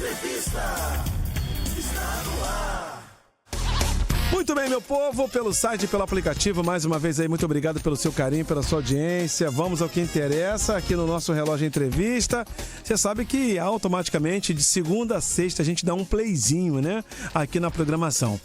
Entrevista está no ar. Muito bem, meu povo, pelo site e pelo aplicativo, mais uma vez aí, muito obrigado pelo seu carinho, pela sua audiência. Vamos ao que interessa aqui no nosso Relógio Entrevista. Você sabe que automaticamente, de segunda a sexta, a gente dá um playzinho, né? Aqui na programação.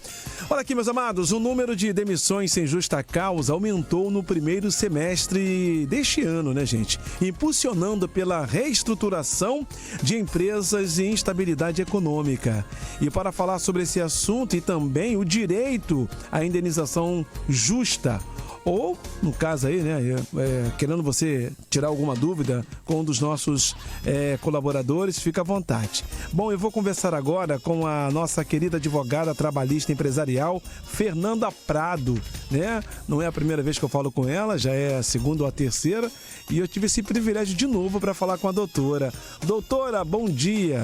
Olha aqui, meus amados, o número de demissões sem justa causa aumentou no primeiro semestre deste ano, né, gente? Impulsionando pela reestruturação de empresas e instabilidade econômica. E para falar sobre esse assunto e também o direito à indenização justa, ou, no caso aí, né, querendo você tirar alguma dúvida com um dos nossos colaboradores, fica à vontade. Bom, eu vou conversar agora com a nossa querida advogada trabalhista empresarial, Fernanda Prado, né? Não é a primeira vez que eu falo com ela, já é a segunda ou a terceira, e eu tive esse privilégio de novo para falar com a doutora. Doutora, bom dia!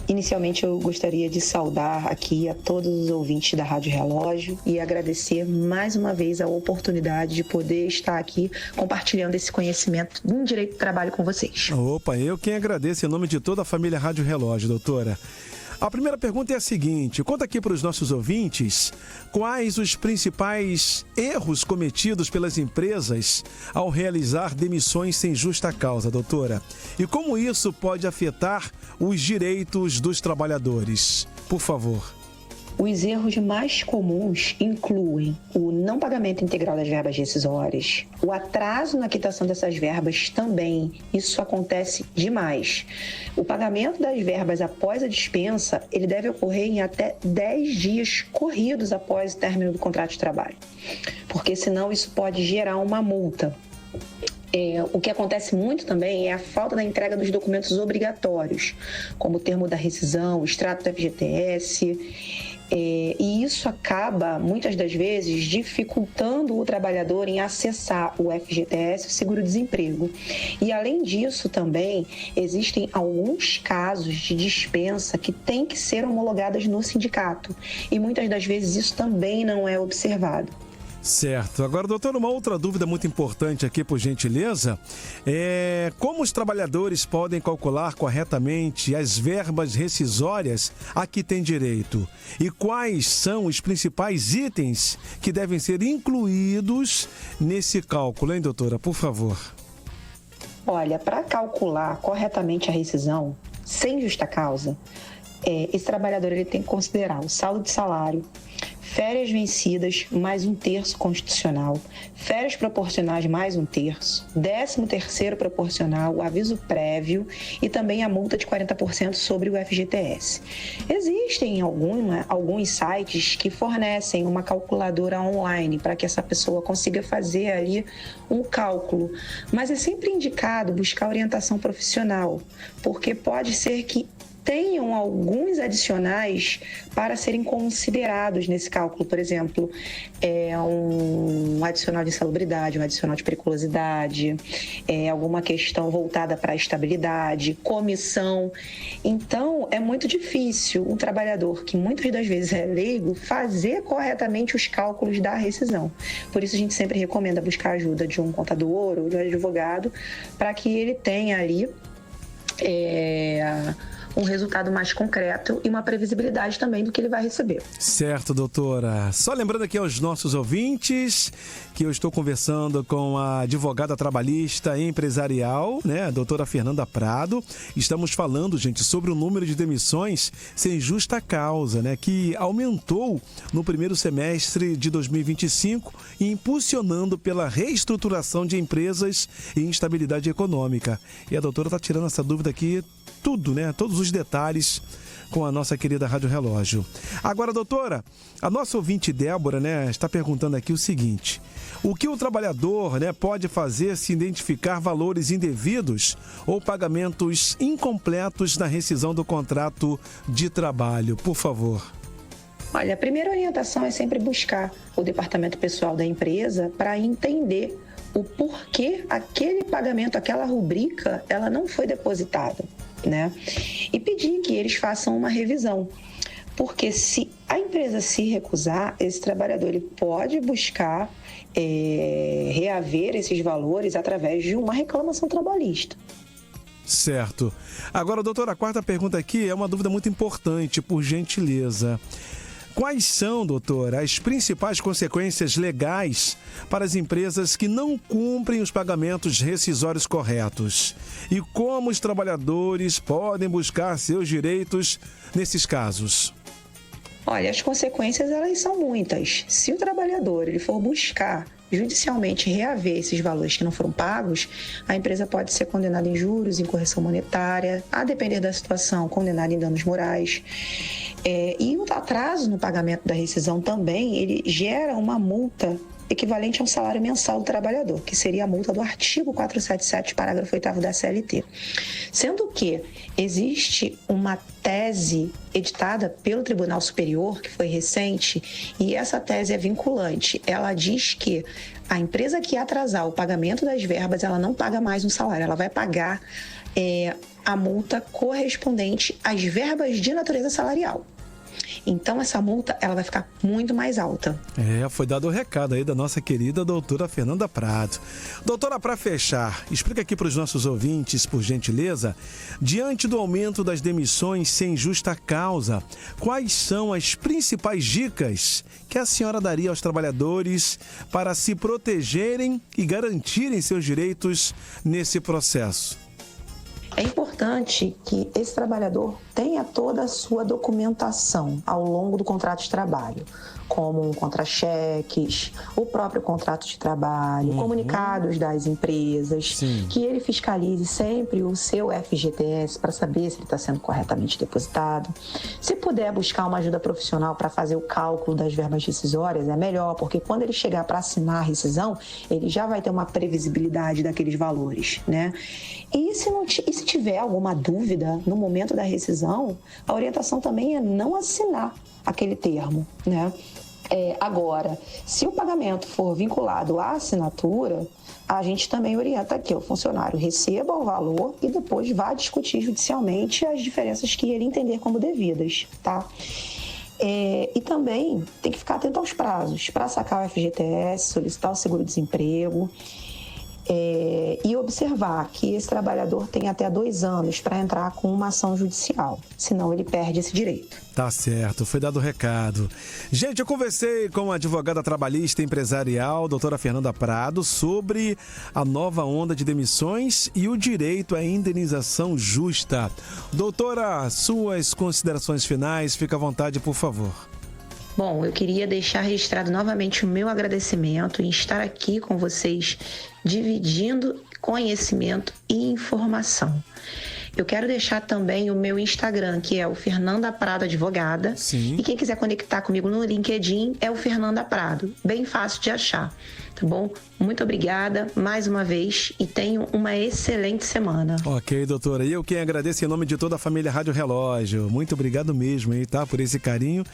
Inicialmente eu gostaria de saudar aqui a todos os ouvintes da Rádio Relógio e agradecer mais uma vez a oportunidade de poder estar aqui compartilhando esse conhecimento em direito do trabalho com vocês. Opa, eu quem agradeço em nome de toda a família Rádio Relógio, doutora. A primeira pergunta é a seguinte: conta aqui para os nossos ouvintes quais os principais erros cometidos pelas empresas ao realizar demissões sem justa causa, doutora, e como isso pode afetar os direitos dos trabalhadores. Por favor. Os erros mais comuns incluem o não pagamento integral das verbas rescisórias, o atraso na quitação dessas verbas também, isso acontece demais. O pagamento das verbas após a dispensa, ele deve ocorrer em até 10 dias corridos após o término do contrato de trabalho, porque senão isso pode gerar uma multa. O que acontece muito também é a falta da entrega dos documentos obrigatórios, como o termo da rescisão, o extrato do FGTS, e isso acaba, muitas das vezes, dificultando o trabalhador em acessar o FGTS, o seguro-desemprego. E, além disso, também existem alguns casos de dispensa que têm que ser homologadas no sindicato, e muitas das vezes isso também não é observado. Certo. Agora, doutor, uma outra dúvida muito importante aqui, por gentileza, é como os trabalhadores podem calcular corretamente as verbas rescisórias a que têm direito? E quais são os principais itens que devem ser incluídos nesse cálculo, hein, doutora? Por favor. Olha, para calcular corretamente a rescisão, sem justa causa, esse trabalhador ele tem que considerar o saldo de salário, férias vencidas mais 1/3 constitucional, férias proporcionais mais 1/3, 13º proporcional, o aviso prévio e também a multa de 40% sobre o FGTS. Existem alguns sites que fornecem uma calculadora online para que essa pessoa consiga fazer ali um cálculo, mas é sempre indicado buscar orientação profissional, porque pode ser que tenham alguns adicionais para serem considerados nesse cálculo. Por exemplo, um adicional de insalubridade, um adicional de periculosidade, alguma questão voltada para a estabilidade, comissão. Então, é muito difícil um trabalhador que muitas das vezes é leigo fazer corretamente os cálculos da rescisão. Por isso, a gente sempre recomenda buscar a ajuda de um contador ou de um advogado para que ele tenha ali um resultado mais concreto e uma previsibilidade também do que ele vai receber. Certo, doutora. Só lembrando aqui aos nossos ouvintes que eu estou conversando com a advogada trabalhista empresarial, né, a doutora Fernanda Prado. Estamos falando, gente, sobre o número de demissões sem justa causa, né, que aumentou no primeiro semestre de 2025 e impulsionando pela reestruturação de empresas e instabilidade econômica. E a doutora está tirando essa dúvida aqui, tudo, né, todos os detalhes com a nossa querida Rádio Relógio. Agora, doutora, a nossa ouvinte Débora, né, está perguntando aqui o seguinte: o que o trabalhador, né, pode fazer se identificar valores indevidos ou pagamentos incompletos na rescisão do contrato de trabalho? Por favor. Olha, a primeira orientação é sempre buscar o departamento pessoal da empresa para entender o porquê aquele pagamento, aquela rubrica, ela não foi depositada, né? E pedir que eles façam uma revisão. Porque se a empresa se recusar, esse trabalhador ele pode buscar reaver esses valores através de uma reclamação trabalhista. Certo. Agora, doutora, a quarta pergunta aqui é uma dúvida muito importante, por gentileza. Quais são, doutora, as principais consequências legais para as empresas que não cumprem os pagamentos rescisórios corretos? E como os trabalhadores podem buscar seus direitos nesses casos? Olha, as consequências elas são muitas. Se o trabalhador ele for buscar judicialmente reaver esses valores que não foram pagos, a empresa pode ser condenada em juros, em correção monetária, a depender da situação, condenada em danos morais. E o atraso no pagamento da rescisão também, ele gera uma multa equivalente ao salário mensal do trabalhador, que seria a multa do artigo 477, parágrafo 8º da CLT. Sendo que existe uma tese editada pelo Tribunal Superior, que foi recente, e essa tese é vinculante. Ela diz que a empresa que atrasar o pagamento das verbas, ela não paga mais um salário, ela vai pagar a multa correspondente às verbas de natureza salarial. Então, essa multa ela vai ficar muito mais alta. Foi dado o recado aí da nossa querida doutora Fernanda Prado. Doutora, para fechar, explica aqui para os nossos ouvintes, por gentileza, diante do aumento das demissões sem justa causa, quais são as principais dicas que a senhora daria aos trabalhadores para se protegerem e garantirem seus direitos nesse processo? É importante que esse trabalhador tenha toda a sua documentação ao longo do contrato de trabalho, como contra-cheques, o próprio contrato de trabalho, comunicados das empresas, que ele fiscalize sempre o seu FGTS para saber se ele está sendo corretamente depositado. Se puder buscar uma ajuda profissional para fazer o cálculo das verbas rescisórias, é melhor, porque quando ele chegar para assinar a rescisão, ele já vai ter uma previsibilidade daqueles valores, né? E se tiver alguma dúvida no momento da rescisão, a orientação também é não assinar aquele termo, né? Agora, se o pagamento for vinculado à assinatura, a gente também orienta que o funcionário receba o valor e depois vá discutir judicialmente as diferenças que ele entender como devidas, tá? E também tem que ficar atento aos prazos para sacar o FGTS, solicitar o seguro-desemprego. E observar que esse trabalhador tem até 2 anos para entrar com uma ação judicial, senão ele perde esse direito. Tá certo, foi dado o recado. Gente, eu conversei com a advogada trabalhista empresarial, doutora Fernanda Prado, sobre a nova onda de demissões e o direito à indenização justa. Doutora, suas considerações finais, fica à vontade, por favor. Bom, eu queria deixar registrado novamente o meu agradecimento em estar aqui com vocês, dividindo conhecimento e informação. Eu quero deixar também o meu Instagram, que é o Fernanda Prado Advogada. Sim. E quem quiser conectar comigo no LinkedIn é o Fernanda Prado. Bem fácil de achar, tá bom? Muito obrigada mais uma vez e tenham uma excelente semana. Ok, doutora. E eu quem agradeço em nome de toda a família Rádio Relógio. Muito obrigado mesmo, hein, tá? Por esse carinho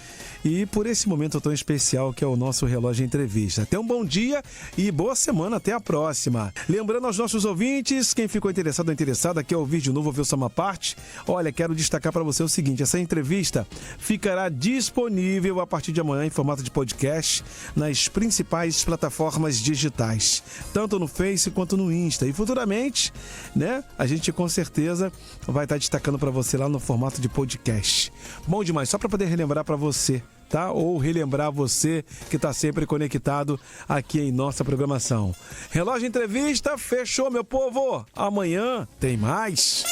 e por esse momento tão especial que é o nosso Relógio Entrevista. Até um bom dia e boa semana. Até a próxima. Lembrando aos nossos ouvintes, quem ficou interessado ou interessada, quer ouvir de novo, ouvir só uma parte, olha, quero destacar para você o seguinte, essa entrevista ficará disponível a partir de amanhã em formato de podcast nas principais plataformas digitais, tanto no Face quanto no Insta. E futuramente, né, a gente com certeza vai estar destacando para você lá no formato de podcast. Bom demais, só para poder relembrar para você, tá? Ou relembrar você que está sempre conectado aqui em nossa programação. Relógio Entrevista, fechou, meu povo! Amanhã tem mais!